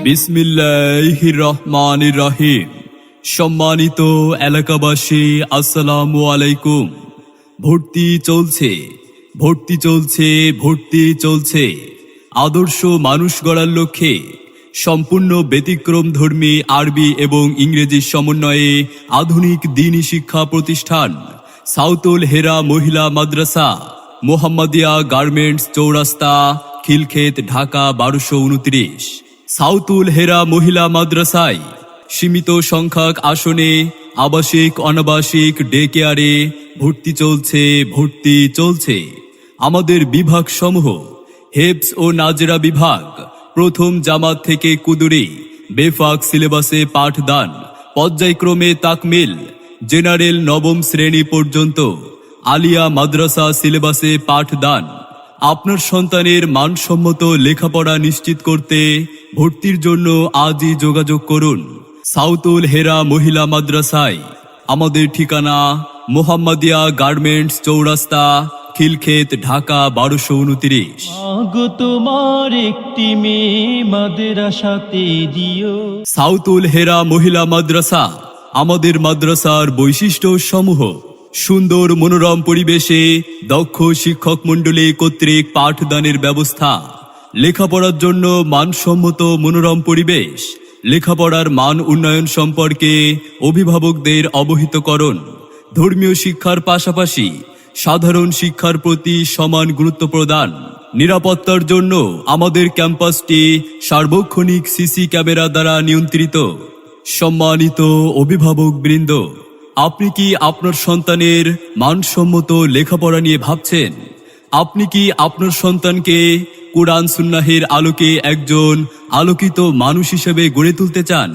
বিসমিল্লাহির রহমানির রহিম। সম্মানিত এলাকাবাসী, আসসালামু আলাইকুম। ভর্তি চলছে, ভর্তি চলছে, ভর্তি চলছে। আদর্শ মানুষ গড়ার লক্ষ্যে সম্পূর্ণ ব্যতিক্রমধর্মী আরবি এবং ইংরেজি সমন্বয়ে আধুনিক দ্বীনি শিক্ষা প্রতিষ্ঠান সাউতুল হেরা মহিলা মাদ্রাসা, মোহাম্মদিয়া গার্মেন্টস, চৌরাস্তা, খিলক্ষেত, ঢাকা 1229। সাউতুল হেরা মহিলা মাদ্রাসায় সীমিত সংখ্যক আসনে আবাসিক অনাবাসিক ডে কেয়ারে ভর্তি চলছে, ভর্তি চলছে। আমাদের বিভাগ সমূহ: হেফজ ও নাজেরা বিভাগ, প্রথম জামাত থেকে কুদুরি, বেফাক সিলেবাসে পাঠদান, পর্যায়ক্রমে তাকমিল, জেনারেল নবম শ্রেণী পর্যন্ত, আলিয়া মাদ্রাসা সিলেবাসে পাঠদান। আপনার সন্তানের মানসম্মত লেখাপড়া নিশ্চিত করতে ভর্তির জন্য আজই যোগাযোগ করুন সাউতুল হেরা মহিলা মাদ্রাসায়। আমাদের ঠিকানা মোহাম্মদিয়া গার্মেন্টস, চৌরাস্তা, খিলক্ষেত, ঢাকা 1229। মাগো তোমার একটি মেয়ে মাদ্রাসাতে দিও। সাউতুল হেরা মহিলা মাদ্রাসা। আমাদের মাদ্রাসার বৈশিষ্ট্য সমূহ: সুন্দর মনোরম পরিবেশে দক্ষ শিক্ষক মণ্ডলী কর্তৃক পাঠদানের ব্যবস্থা, লেখাপড়ার জন্য মানসম্মত মনোরম পরিবেশ, লেখাপড়ার মান উন্নয়ন সম্পর্কে অভিভাবকদের অবহিতকরণ, ধর্মীয় শিক্ষার পাশাপাশি সাধারণ শিক্ষার প্রতি সমান গুরুত্ব প্রদান। নিরাপত্তার জন্য আমাদের ক্যাম্পাসটি সার্বক্ষণিক সিসি ক্যামেরা দ্বারা নিয়ন্ত্রিত। সম্মানিত অভিভাবক বৃন্দ, আপনি কি আপনার সন্তানের মানসম্মত লেখাপড়া নিয়ে ভাবছেন? আপনি কি আপনার সন্তানকে কুরআন সুন্নাহের আলোকে একজন আলোকিত মানুষ হিসেবে গড়ে তুলতে চান?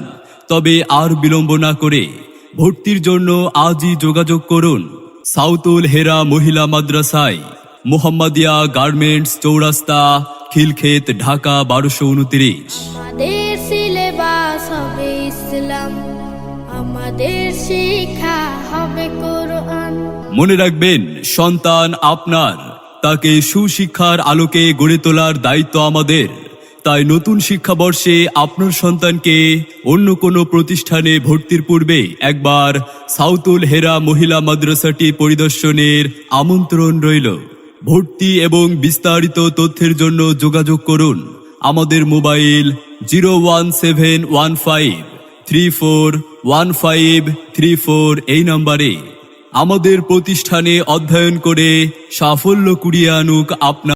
তবে আর বিলম্ব না করে ভর্তির জন্য আজই যোগাযোগ করুন সাউতুল হেরা মহিলা মাদ্রাসায়, মোহাম্মদিয়া গার্মেন্টস, চৌরাস্তা, খিলক্ষেত, ঢাকা 1229। আমাদের সিলেবাস হবে ইসলাম, আমাদের শিক্ষা হবে কোরআন। মনে রাখবেন, সন্তান আপনার, তাকে সুশিক্ষার আলোকে গড়ে তোলার দায়িত্ব আমাদের। তাই নতুন শিক্ষাবর্ষে আপনার সন্তানকে অন্য কোনো প্রতিষ্ঠানে ভর্তির পূর্বে একবার সাউতুল হেরা মহিলা মাদ্রাসাটি পরিদর্শনের আমন্ত্রণ রইল। ভর্তি এবং বিস্তারিত তথ্যের জন্য যোগাযোগ করুন আমাদের মোবাইল 01715341534 এই নম্বরে। আমাদের প্রতিষ্ঠানে অধ্যয়ন করে সাফল্য কুড়িয়ে আনুক আপনার